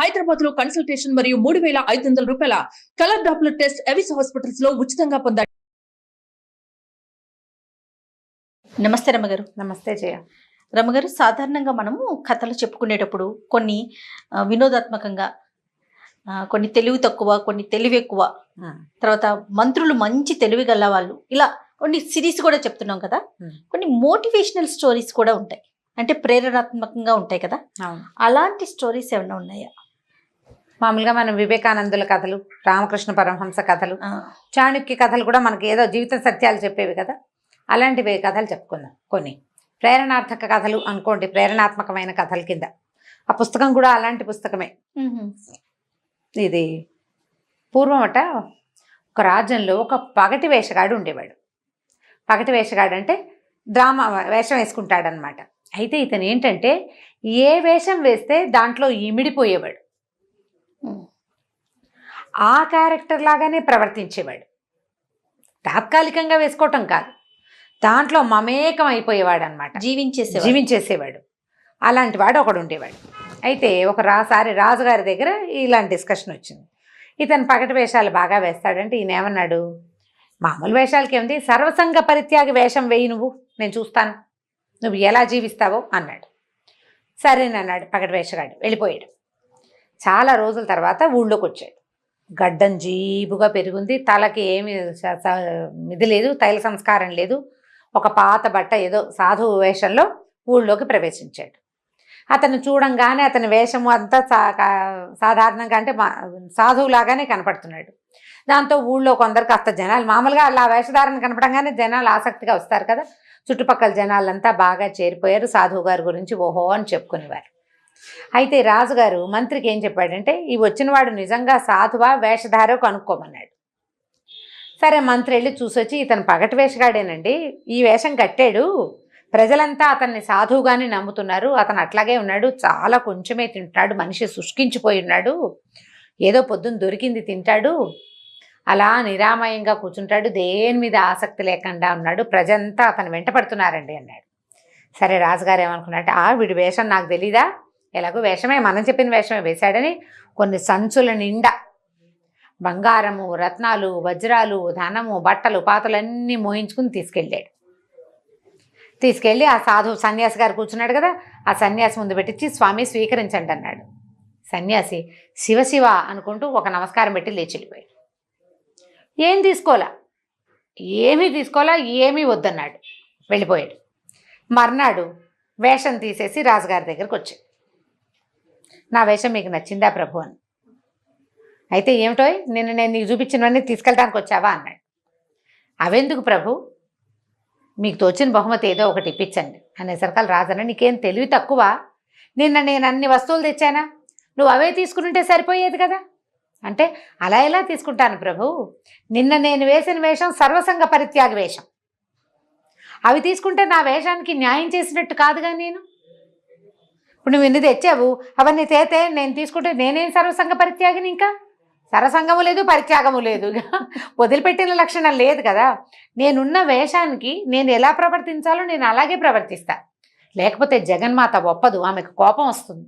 హైదరాబాద్ లో కన్సల్టేషన్ మరియు 3,500 రూపాయల colour Doppler test Avis hospitals లో ఉచితంగా పొందండి. నమస్తే రమగారు. నమస్తే జయ. రమగారు, సాధారణంగా మనము కథలు చెప్పుకునేటప్పుడు కొన్ని వినోదాత్మకంగా, కొన్ని తెలివి తక్కువ, కొన్ని తెలివి ఎక్కువ, తర్వాత మంత్రులు మంచి తెలివి గల వాళ్ళు, ఇలా కొన్ని సిరీస్ కూడా చెప్తున్నాం కదా. కొన్ని మోటివేషనల్ స్టోరీస్ కూడా ఉంటాయి, అంటే ప్రేరణాత్మకంగా ఉంటాయి కదా. అలాంటి స్టోరీస్ ఏమైనా ఉన్నాయా? మామూలుగా మనం వివేకానందుల కథలు, రామకృష్ణ పరమహంస కథలు, చాణక్య కథలు కూడా మనకి ఏదో జీవిత సత్యాలు చెప్పేవి కదా. అలాంటివి కథలు చెప్పుకుందాం. కొన్ని ప్రేరణార్థక కథలు అనుకోండి, ప్రేరణాత్మకమైన కథల కింద. ఆ పుస్తకం కూడా అలాంటి పుస్తకమే. ఇది పూర్వమట ఒక రాజ్యంలో ఒక పగటి వేషగాడు ఉండేవాడు. పగటి వేషగాడు అంటే డ్రామా వేషం వేసుకుంటాడనమాట. అయితే ఇతను ఏంటంటే ఏ వేషం వేస్తే దాంట్లో ఇమిడిపోయేవాడు, ఆ క్యారెక్టర్ లాగానే ప్రవర్తించేవాడు. తాత్కాలికంగా వేసుకోవటం కాదు, దాంట్లో మమేకం అయిపోయేవాడు అనమాట, జీవించేసేవాడు. అలాంటి వాడు ఒకడు ఉండేవాడు. అయితే ఒకసారి రాజుగారి దగ్గర ఇలాంటి డిస్కషన్ వచ్చింది. ఇతను పగటి వేషాలు బాగా వేస్తాడంటే ఈయన ఏమన్నాడు, మామూలు వేషాలకి ఏముంది, సర్వసంగ పరిత్యాగి వేషం వేయి, నేను చూస్తాను నువ్వు ఎలా జీవిస్తావో అన్నాడు. సరేనన్నాడు పగటి వేషగాడు, వెళ్ళిపోయాడు. చాలా రోజుల తర్వాత ఊళ్ళోకి వచ్చాడు. గడ్డం జీబుగా పెరిగింది, తలకి ఏమి ఇది లేదు, తైల సంస్కారం లేదు. ఒక పాత బట్ట ఏదో సాధువు వేషంలో ఊళ్ళోకి ప్రవేశించాడు. అతను చూడంగానే అతని వేషము అంతా సాధారణంగా అంటే సాధువులాగానే కనపడుతున్నాడు. దాంతో ఊళ్ళో కొందరు కాస్త జనాలు, మామూలుగా అలా వేషధారణ కనపడంగానే జనాలు ఆసక్తిగా వస్తారు కదా, చుట్టుపక్కల జనాలంతా బాగా చేరిపోయారు. సాధువు గారి గురించి ఓహో అని చెప్పుకునేవారు. అయితే రాజుగారు మంత్రికి ఏం చెప్పాడంటే, ఈ వచ్చినవాడు నిజంగా సాధువా వేషధారో కనుక్కోమన్నాడు. సరే, మంత్రి వెళ్ళి చూసొచ్చి, ఇతను పగటి వేషగాడేనండి, ఈ వేషం కట్టాడు, ప్రజలంతా అతన్ని సాధువుగానే నమ్ముతున్నారు, అతను అట్లాగే ఉన్నాడు, చాలా కొంచెమే తింటున్నాడు, మనిషి శుష్కించిపోయి ఉన్నాడు, ఏదో పొద్దున్న దొరికింది తింటాడు, అలా నిరామయంగా కూర్చుంటాడు, దేని మీద ఆసక్తి లేకుండా ఉన్నాడు, ప్రజంతా అతను వెంట పడుతున్నారండి అన్నాడు. సరే, రాజుగారు ఏమనుకున్నారంటే, వీడి వేషం నాకు తెలీదా, ఎలాగో వేషమే, మనం చెప్పిన వేషమే వేశాడని కొన్ని సంచుల నిండా బంగారము, రత్నాలు, వజ్రాలు, ధనము, బట్టలు, పాతలన్నీ మోయించుకుని తీసుకెళ్ళి ఆ సాధువు సన్యాసి గారు కూర్చున్నాడు కదా, ఆ సన్యాసి ముందు పెట్టించి, స్వామి స్వీకరించండి అన్నాడు. సన్యాసి శివశివ అనుకుంటూ ఒక నమస్కారం పెట్టి లేచి వెళ్ళిపోయాడు. ఏమీ తీసుకోవాలా, ఏమీ వద్దన్నాడు, వెళ్ళిపోయాడు. మర్నాడు వేషం తీసేసి రాజుగారి దగ్గరకు వచ్చాడు. నా వేషం మీకు నచ్చిందా ప్రభు అని. అయితే ఏమిటో, నేను నీకు చూపించినవన్నీ తీసుకెళ్ళడానికి వచ్చావా అన్నాడు. అవెందుకు ప్రభు, మీకు తోచిన బహుమతి ఏదో ఒకటి ఇప్పించండి అనేసరికల్ రాజన్న, నీకేం తెలివి తక్కువ, నేను అన్ని వస్తువులు తెచ్చానా, నువ్వు అవే తీసుకుంటే సరిపోయేది కదా అంటే, అలా ఎలా తీసుకుంటాను ప్రభు, నిన్న నేను వేసిన వేషం సర్వసంగ పరిత్యాగ వేషం, అవి తీసుకుంటే నా వేషానికి న్యాయం చేసినట్టు కాదుగా. నేను ఇప్పుడు నువ్వు ఇన్ని తెచ్చావు, అవన్నీ తేతే నేను తీసుకుంటే నేనేం సర్వసంగ పరిత్యాగిని, ఇంకా సరసంగము లేదు, పరిత్యాగము లేదు, వదిలిపెట్టిన లక్షణం లేదు కదా. నేనున్న వేషానికి నేను ఎలా ప్రవర్తించాలో నేను అలాగే ప్రవర్తిస్తా, లేకపోతే జగన్మాత ఒప్పదు, ఆమెకు కోపం వస్తుంది.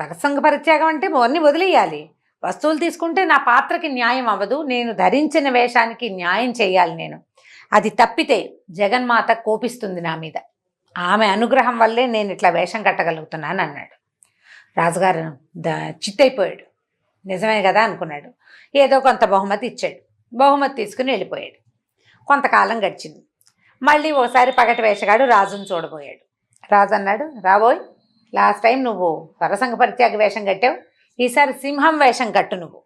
సరసంగ పరిత్యాగం అంటే అన్నీ వదిలేయాలి, వస్తువులు తీసుకుంటే నా పాత్రకి న్యాయం అవ్వదు, నేను ధరించిన వేషానికి న్యాయం చేయాలి నేను, అది తప్పితే జగన్మాత కోపిస్తుంది నా మీద, ఆమె అనుగ్రహం వల్లే నేను ఇట్లా వేషం కట్టగలుగుతున్నాను అన్నాడు. రాజుగారు చిత్తైపోయాడు, నిజమే కదా అనుకున్నాడు. ఏదో కొంత బహుమతి ఇచ్చాడు, బహుమతి తీసుకుని వెళ్ళిపోయాడు. కొంతకాలం గడిచింది. మళ్ళీ ఓసారి పగటి వేషగాడు రాజును చూడబోయాడు. రాజు అన్నాడు, రాబోయ్, లాస్ట్ టైం నువ్వు సరసంగ పరిత్యాగ వేషం కట్టావు, ఈసారి సింహం వేషం కట్టు, నువ్వు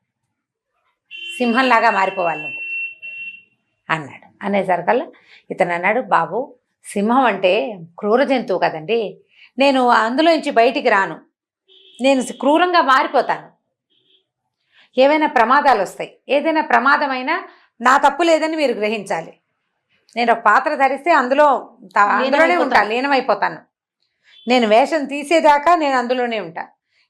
సింహంలాగా మారిపోవాలి నువ్వు అన్నాడు. అనేసరికల్లా ఇతను అన్నాడు, బాబు, సింహం అంటే క్రూర జంతువు కదండి, నేను అందులోంచి బయటికి రాను, నేను క్రూరంగా మారిపోతాను, ఏవైనా ప్రమాదాలు వస్తాయి, ఏదైనా ప్రమాదమైనా నా తప్పు లేదని మీరు గ్రహించాలి, నేను ఒక పాత్ర ధరిస్తే అందులోనే ఉంటాను, లీనమైపోతాను, నేను వేషం తీసేదాకా నేను అందులోనే ఉంటా,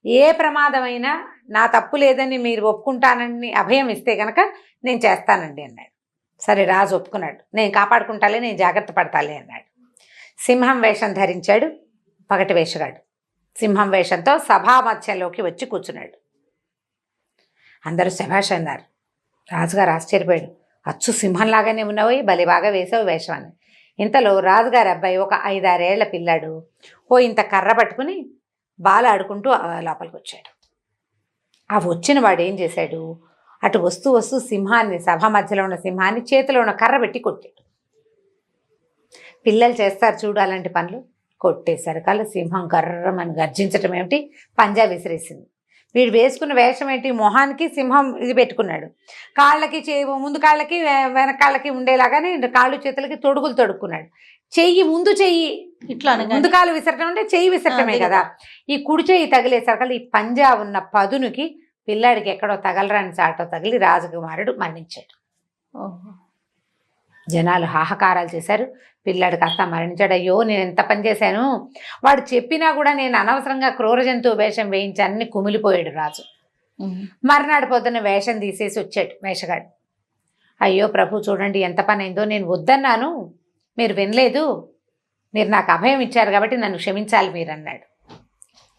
ఏ ప్రమాదమైనా నా తప్పు లేదని మీరు ఒప్పుకుంటానని అభయం ఇస్తే కనుక నేను చేస్తానండి అన్నాడు. సరే, రాజు ఒప్పుకున్నాడు, నేను కాపాడుకుంటాలే, నేను జాగ్రత్త పడతాలే అన్నాడు. సింహం వేషం ధరించాడు పగటి వేషగాడు. సింహం వేషంతో సభా మధ్యలోకి వచ్చి కూర్చున్నాడు. అందరూ శభాష్ అన్నారు. రాజుగారు ఆశ్చర్యపోయాడు. అచ్చు సింహంలాగానే ఉన్నావు, భలే బాగా వేసావు వేషం అని. ఇంతలో రాజుగారి అబ్బాయి ఒక 5-6 ఏళ్ల పిల్లాడు ఇంత కర్ర పట్టుకుని బాల ఆడుకుంటూ లోపలికి వచ్చాడు. ఆ వచ్చిన వాడు ఏం చేశాడు, అటు వస్తూ వస్తూ సింహాన్ని, సభ మధ్యలో ఉన్న సింహాన్ని చేతిలో ఉన్న కర్ర పెట్టి కొట్టాడు. పిల్లలు చేస్తారు చూడు అలాంటి పనులు. కొట్టేసరికల్లా సింహం కర్రమని గర్జించటం ఏమిటి, పంజా విసిరేసింది. వీడు వేసుకున్న వేషం ఏంటి, మొహానికి సింహం ఇది పెట్టుకున్నాడు, కాళ్ళకి ముందు కాళ్ళకి వెనకాళ్ళకి ఉండేలాగానే కాళ్ళు చేతులకి తొడుగులు తొడుక్కున్నాడు. ముందు చెయ్యి ఇట్లా ముందు కాళ్ళు విసరటం అంటే చెయ్యి విసరటమే కదా. ఈ కుడి చెయ్యి తగిలేసరికల్లా ఈ పంజా ఉన్న పదునుకి పిల్లాడికి ఎక్కడో తగలరాని చాటో తగిలి రాజకుమారుడు మరణించాడు. జనాలు హాహాకారాలు చేశారు. పిల్లాడు కాస్త మరణించాడు. అయ్యో నేను ఎంత పని చేశాను, వాడు చెప్పినా కూడా నేను అనవసరంగా క్రూర జంతువు వేషం వేయించానని కుమిలిపోయాడు రాజు. మర్నాడు పొద్దున్న వేషం తీసేసి వచ్చాడు వేషగాడు. అయ్యో ప్రభు చూడండి ఎంత పని అయిందో, నేను వద్దన్నాను, మీరు వినలేదు, మీరు నాకు అభయం ఇచ్చారు కాబట్టి నన్ను క్షమించాలి మీరు అన్నాడు.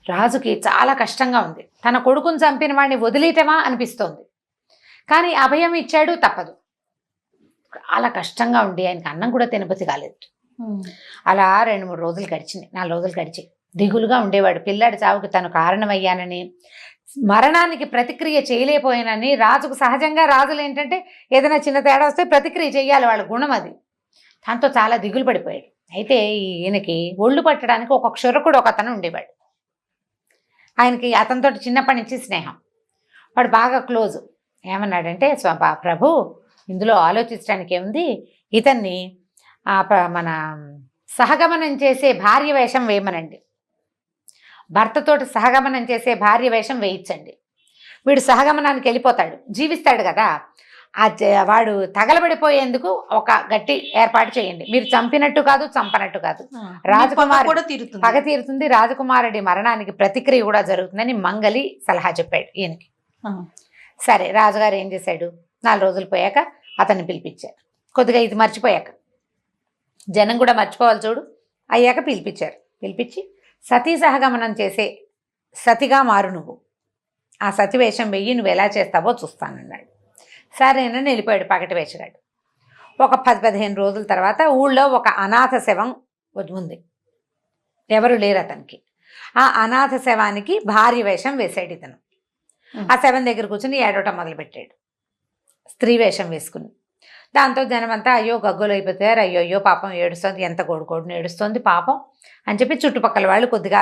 రాజుకి చాలా కష్టంగా ఉంది. తన కొడుకుని చంపిన వాడిని వదిలేయటమా అనిపిస్తోంది, కానీ అభయం ఇచ్చాడు, తప్పదు. చాలా కష్టంగా ఉండి ఆయనకి అన్నం కూడా తినబుద్ధి కాలేదు. అలా 2-3 రోజులు గడిచింది, 4 రోజులు గడిచి దిగులుగా ఉండేవాడు. పిల్లాడి చావుకి తను కారణమయ్యానని, మరణానికి ప్రతిక్రియ చేయలేకపోయానని. రాజుకు సహజంగా రాజులు ఏంటంటే ఏదైనా చిన్న తేడా వస్తే ప్రతిక్రియ చేయాలి, వాళ్ళ గుణం అది. దాంతో చాలా దిగులు పడిపోయాడు. అయితే ఈయనకి ఒళ్ళు పట్టడానికి ఒక క్షురకుడు ఒకతను ఉండేవాడు. ఆయనకి అతనితో చిన్నప్పటి నుంచి స్నేహం, వాడు బాగా క్లోజ్. ఏమన్నాడంటే, ప్రభు ఇందులో ఆలోచించడానికి ఏముంది, ఇతన్ని మన సహగమనం చేసే భార్య వేషం వేయమనండి, భర్తతోటి సహగమనం చేసే భార్య వేషం వేయించండి. వీడు సహగమనానికి వెళ్ళిపోతాడు, జీవిస్తాడు కదా, వాడు తగలబడిపోయేందుకు ఒక గట్టి ఏర్పాటు చేయండి. మీరు చంపినట్టు కాదు, చంపనట్టు కాదు, పగ తీరుతుంది, రాజకుమారుడి మరణానికి ప్రతిక్రియ కూడా జరుగుతుందని మంగలి సలహా చెప్పాడు ఈయనకి. సరే రాజుగారు ఏం చేశాడు, 4 రోజులు పోయాక అతన్ని పిలిపించారు. కొద్దిగా ఇది మర్చిపోయాక, జనం కూడా మర్చిపోవాలి చూడు, అయ్యాక పిలిపించారు. పిలిపించి సతీ సహగమనం చేసే సతిగా మారు, నువ్వు ఆ సతి వేషం వెయ్యి, నువ్వు ఎలా చేస్తావో చూస్తానన్నాడు. సరేనని వెళ్ళిపోయాడు పగటి వేషగాడు. ఒక 10-15 రోజుల తర్వాత ఊళ్ళో ఒక అనాథ శవం ఉంది, ఎవరు లేరు అతనికి. ఆ అనాథ శవానికి భార్య వేషం వేసాడు ఇతను. ఆ శవం దగ్గర కూర్చుని ఏడవటం మొదలుపెట్టాడు, స్త్రీ వేషం వేసుకుని. దాంతో జనమంతా అయ్యో గగ్గోలు అయిపోతారు, అయ్యో పాపం ఏడుస్తుంది, ఎంత గోడుకోడును ఏడుస్తుంది పాపం అని చెప్పి చుట్టుపక్కల వాళ్ళు కొద్దిగా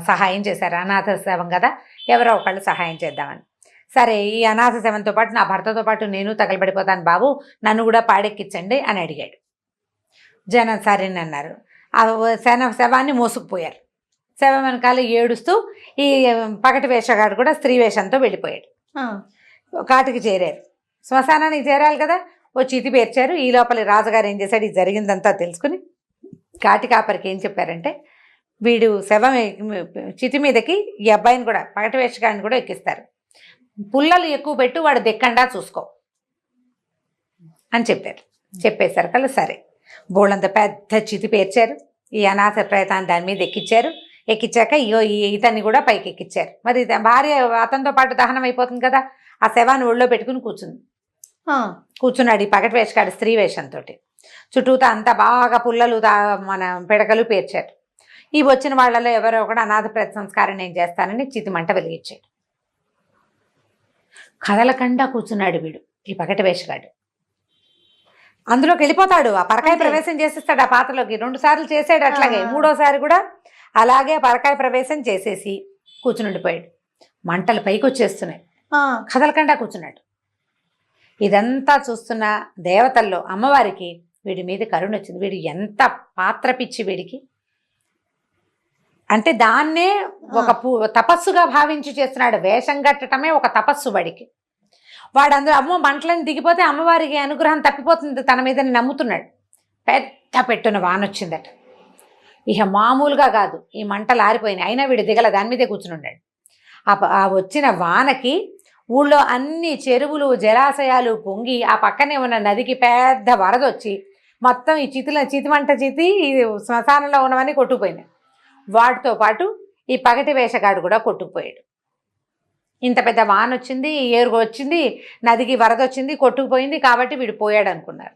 సహాయం చేశారు. అనాథ శవం కదా, ఎవరో ఒకళ్ళు సహాయం చేద్దామని. సరే ఈ అనాథ శవంతో పాటు నా భర్తతో పాటు నేను తగలబడిపోతాను బాబు, నన్ను కూడా పాడెక్కించండి అని అడిగాడు. జనం సరేనన్నారు. ఆ శవాన్ని మోసుకుపోయారు. శవం వెనకాల ఏడుస్తూ ఈ పగటి వేషగాడు కూడా స్త్రీ వేషంతో వెళ్ళిపోయాడు. కాటికి చేరారు, శ్మశానానికి చేరాలి కదా, చితి పేర్చారు. ఈ లోపల రాజుగారు ఏం చేశాడు, ఇది జరిగిందంతా తెలుసుకుని కాటి కాపరికి ఏం చెప్పారంటే, వీడు శవం చితి మీదకి ఈ అబ్బాయిని కూడా పగటి వేషగాడిని కూడా ఎక్కిస్తారు, పుల్లలు ఎక్కువ పెట్టు, వాడు దిక్కండా చూసుకో అని చెప్పారు. చెప్పేసరికల్లా సరే బోళ్ళంత పెద్ద చితి పేర్చారు. ఈ అనాథ ప్రేతాన్ని దాని మీద ఎక్కించారు. ఎక్కించాక ఇతన్ని కూడా పైకి ఎక్కించారు. మరి భార్య అతనితో పాటు దహనం అయిపోతుంది కదా, ఆ శవాన్ని ఒళ్ళో పెట్టుకుని కూర్చున్నాడు ఈ పగటి వేషగాడు స్త్రీ వేషంతో. చుట్టూతా అంతా బాగా పుల్లలు మన పిడకలు పేర్చారు. ఈ వచ్చిన వాళ్ళలో ఎవరో ఒకడు అనాథ ప్రేత సంస్కారం నేను చేస్తానని చితిమంట వెలిగించాడు. కదలకుండా కూర్చున్నాడు వీడు ఈ పగటి వేషగాడు. అందులోకి వెళ్ళిపోతాడు, ఆ పరకాయ ప్రవేశం చేసేస్తాడు. ఆ పాత్రలోకి 2 సార్లు చేసాడు, అట్లాగే 3వసారి కూడా అలాగే పరకాయ ప్రవేశం చేసేసి కూర్చునుండిపోయాడు. మంటలు పైకి వచ్చేస్తున్నాయి, కదలకుండా కూర్చున్నాడు. ఇదంతా చూస్తున్న దేవతల్లో అమ్మవారికి వీడి మీద కరుణ వచ్చింది. వీడు ఎంత పాత్ర పిచ్చి వీడికి అంటే, దాన్నే ఒక తపస్సుగా భావించి చేస్తున్నాడు. వేషం కట్టడమే ఒక తపస్సు వాడికి. వాడు అందులో అమ్మో మంటలను దిగిపోతే అమ్మవారికి అనుగ్రహం తప్పిపోతుంది తన మీదని నమ్ముతున్నాడు. పెద్ద పెట్టున వానొచ్చిందట. ఇక మామూలుగా కాదు, ఈ మంటలు ఆరిపోయినాయి, అయినా వీడు దిగల, దాని మీదే కూర్చుని ఉన్నాడు. ఆ వచ్చిన వానకి ఊళ్ళో అన్ని చెరువులు జలాశయాలు పొంగి, ఆ పక్కనే ఉన్న నదికి పెద్ద వరద వచ్చి మొత్తం ఈ చితిమంట ఈ శ్మశానంలో ఉన్నవన్నీ కొట్టుకుపోయినాయి. వాటితో పాటు ఈ పగటి వేషగాడు కూడా కొట్టుకుపోయాడు. ఇంత పెద్ద వాన వచ్చింది, ఏరుగు వచ్చింది, నదికి వరద వచ్చింది, కొట్టుకుపోయింది, కాబట్టి వీడు పోయాడు అనుకున్నారు.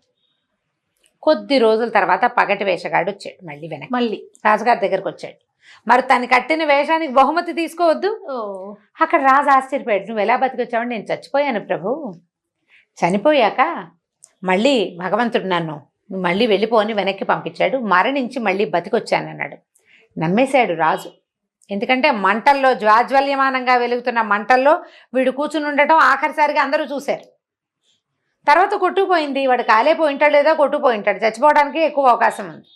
కొద్ది రోజుల తర్వాత పగటి వేషగాడు వచ్చాడు మళ్ళీ వెనక్కి. మళ్ళీ రాజుగారి దగ్గరకు వచ్చాడు. మరి తను కట్టిన వేషానికి బహుమతి తీసుకోవద్దు. అక్కడ రాజు ఆశ్చర్యపోయాడు. నువ్వు ఎలా బతికొచ్చావు? నేను చచ్చిపోయాను ప్రభు. చనిపోయాక మళ్ళీ భగవంతుడు నన్ను నువ్వు మళ్ళీ వెళ్ళిపోని వెనక్కి పంపించాడు. మరణించి మళ్ళీ బతికొచ్చానన్నాడు. నమ్మేశాడు రాజు. ఎందుకంటే మంటల్లో జ్వాజ్వల్యమానంగా వెలుగుతున్న మంటల్లో వీడు కూర్చుని ఉండటం ఆఖరిసారిగా అందరూ చూశారు. తర్వాత కొట్టుకుపోయింది. వాడు కాలేపోయింటాడు లేదా కొట్టుకుపోయింటాడు, చచ్చిపోవడానికి ఎక్కువ అవకాశం ఉంది.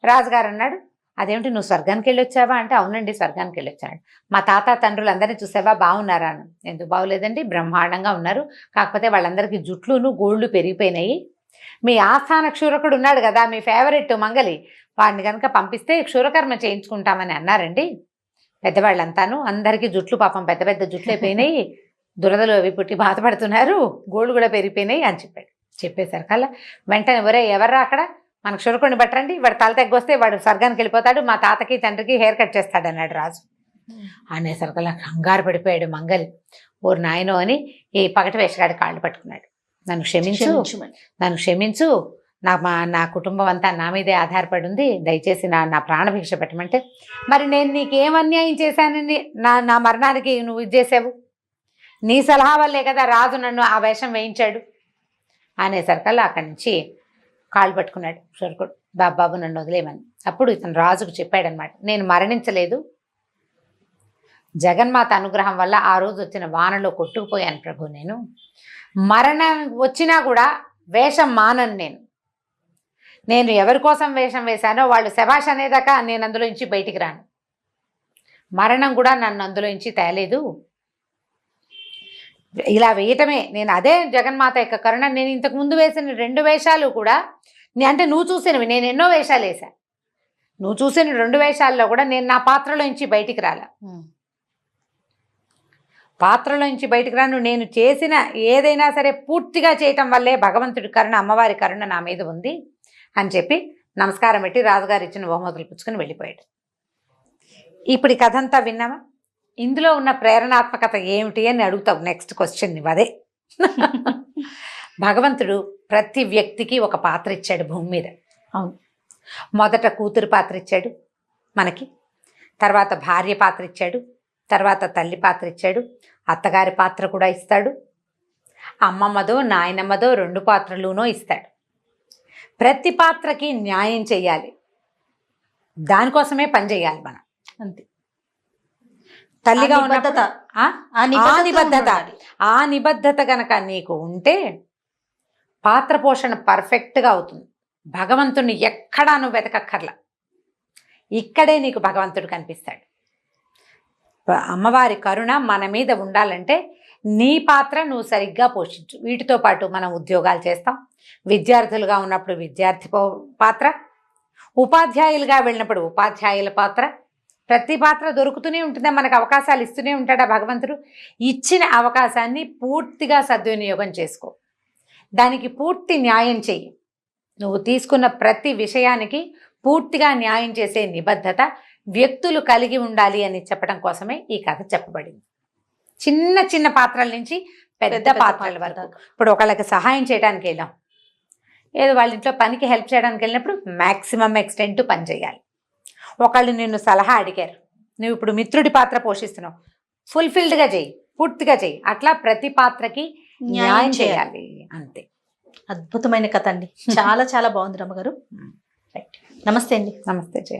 రాజుగారు అన్నాడు, అదేమిటి నువ్వు స్వర్గానికి వెళ్ళొచ్చావా అంటే, అవునండి స్వర్గానికి వెళ్ళొచ్చాడు. మా తాత తండ్రులు అందరినీ చూసావా, బాగున్నారా? ఎందుకు బాగులేదండి, బ్రహ్మాండంగా ఉన్నారు. కాకపోతే వాళ్ళందరికీ జుట్లును గోళ్ళు పెరిగిపోయినాయి. మీ ఆస్థాన క్షురకుడు ఉన్నాడు కదా, మీ ఫేవరెట్ మంగలి, వాడిని కనుక పంపిస్తే క్షురకర్మ చేయించుకుంటామని అన్నారండి పెద్దవాళ్ళంతాను. అందరికీ జుట్లు పాపం పెద్ద పెద్ద జుట్లు అయిపోయినాయి, దురదలు అవి పుట్టి బాధపడుతున్నారు, గోళ్ళు కూడా పెరిగిపోయినాయి అని చెప్పాడు. చెప్పేశారు కల్లా వెంటనే, ఒరే ఎవర్రా అక్కడ, మన క్షురకుడిని బట్టరండి, వాడు తల తెగ్గొస్తే వాడు స్వర్గానికి వెళ్ళిపోతాడు, మా తాతకి తండ్రికి హెయిర్ కట్ చేస్తాడు అన్నాడు రాజు. అనేసరికల్లా కంగారు పడిపోయాడు మంగలి. ఓరు నాయనో అని ఈ పగటి వేషగాడి కాళ్ళు పట్టుకున్నాడు. నన్ను క్షమించు, నా కుటుంబం అంతా నా మీదే ఆధారపడి ఉంది, దయచేసి నా ప్రాణభిక్ష పెట్టమంటే, మరి నేను నీకేం అన్యాయం చేశానని నా మరణానికి నువ్వు ఇది చేసావు? నీ సలహా వల్లే కదా రాజు నన్ను ఆ వేషం వేయించాడు అనేసరికల్లా అక్కడి నుంచి కాళ్ళు పట్టుకున్నాడు క్షురకుడు. బాబు నన్ను వదిలేమని. అప్పుడు ఇతను రాజుకు చెప్పాడనమాట, నేను మరణించలేదు, జగన్మాత అనుగ్రహం వల్ల ఆ రోజు వచ్చిన వానలో కొట్టుకుపోయాను ప్రభు. నేను మరణం వచ్చినా కూడా వేషం మానను. నేను ఎవరి కోసం వేషం వేశానో వాళ్ళు శభాష్ అనేదాకా నేను అందులోంచి బయటికి రాను. మరణం కూడా నన్ను అందులోంచి తేలేదు, ఇలా వేయటమే. నేను అదే జగన్మాత యొక్క కరుణ. నేను ఇంతకు ముందు వేసిన 2 వేషాలు కూడా అంటే నువ్వు చూసినవి, నేను ఎన్నో వేషాలు వేసా. నువ్వు చూసిన 2 వేషాల్లో కూడా నేను నా పాత్రలోంచి బయటికి రాలా. పాత్రలోంచి బయటికి రాను. నేను చేసిన ఏదైనా సరే పూర్తిగా చేయటం వల్లే భగవంతుడి కరుణ, అమ్మవారి కరుణ నా మీద ఉంది అని చెప్పి నమస్కారం పెట్టి రాజుగారు ఇచ్చిన బహుమతులు పుచ్చుకొని వెళ్ళిపోయాడు. ఇప్పుడు ఈ కథ అంతా విన్నామా? ఇందులో ఉన్న ప్రేరణాత్మకత ఏమిటి అని అడుగుతావు నెక్స్ట్ క్వశ్చన్. అదే భగవంతుడు ప్రతి వ్యక్తికి ఒక పాత్ర ఇచ్చాడు భూమి మీద. అవును. మొదట కూతురు పాత్ర ఇచ్చాడు మనకి, తర్వాత భార్య పాత్ర ఇచ్చాడు, తర్వాత తల్లి పాత్ర ఇచ్చాడు, అత్తగారి పాత్ర కూడా ఇస్తాడు, అమ్మమ్మదో నాయనమ్మదో 2 పాత్రలునో ఇస్తాడు. ప్రతి పాత్రకి న్యాయం చెయ్యాలి, దానికోసమే పని చేయాలి మనం. అంతే. తల్లిగా ఉన్నప్పుడు ఆ నిబద్ధత గనక నీకు ఉంటే పాత్ర పోషణ పర్ఫెక్ట్గా అవుతుంది. భగవంతుడిని ఎక్కడా నువ్వు వెతకక్కర్లా, ఇక్కడే నీకు భగవంతుడు కనిపిస్తాడు. అమ్మవారి కరుణ మన మీద ఉండాలంటే నీ పాత్ర నువ్వు సరిగ్గా పోషించు. వీటితో పాటు మనం ఉద్యోగాలు చేస్తాం, విద్యార్థులుగా ఉన్నప్పుడు విద్యార్థి పాత్ర, ఉపాధ్యాయులుగా వెళ్ళినప్పుడు ఉపాధ్యాయుల పాత్ర. ప్రతి పాత్ర దొరుకుతూనే ఉంటుందా, మనకు అవకాశాలు ఇస్తూనే ఉంటాడా భగవంతుడు. ఇచ్చిన అవకాశాన్ని పూర్తిగా సద్వినియోగం చేసుకో, దానికి పూర్తి న్యాయం చెయ్యి. నువ్వు తీసుకున్న ప్రతి విషయానికి పూర్తిగా న్యాయం చేసే నిబద్ధత వ్యక్తులు కలిగి ఉండాలి అని చెప్పడం కోసమే ఈ కథ చెప్పబడింది. చిన్న చిన్న పాత్రల నుంచి పెద్ద పాత్రల వరకు. ఇప్పుడు ఒకళ్ళకి సహాయం చేయడానికి వెళ్ళాం, ఏదో వాళ్ళ ఇంట్లో పనికి హెల్ప్ చేయడానికి వెళ్ళినప్పుడు మ్యాక్సిమం ఎక్స్టెంట్ పని చేయాలి. ఒకళ్ళు నిన్ను సలహా అడిగారు, నువ్వు ఇప్పుడు మిత్రుడి పాత్ర పోషిస్తున్నావు, ఫుల్ఫిల్డ్గా చెయ్యి, పూర్తిగా చెయ్యి. అట్లా ప్రతి పాత్రకి న్యాయం చేయాలి. అంతే. అద్భుతమైన కథ అండి. చాలా చాలా బాగుంది రమ్మగారు. రైట్. నమస్తే అండి. నమస్తే జయ.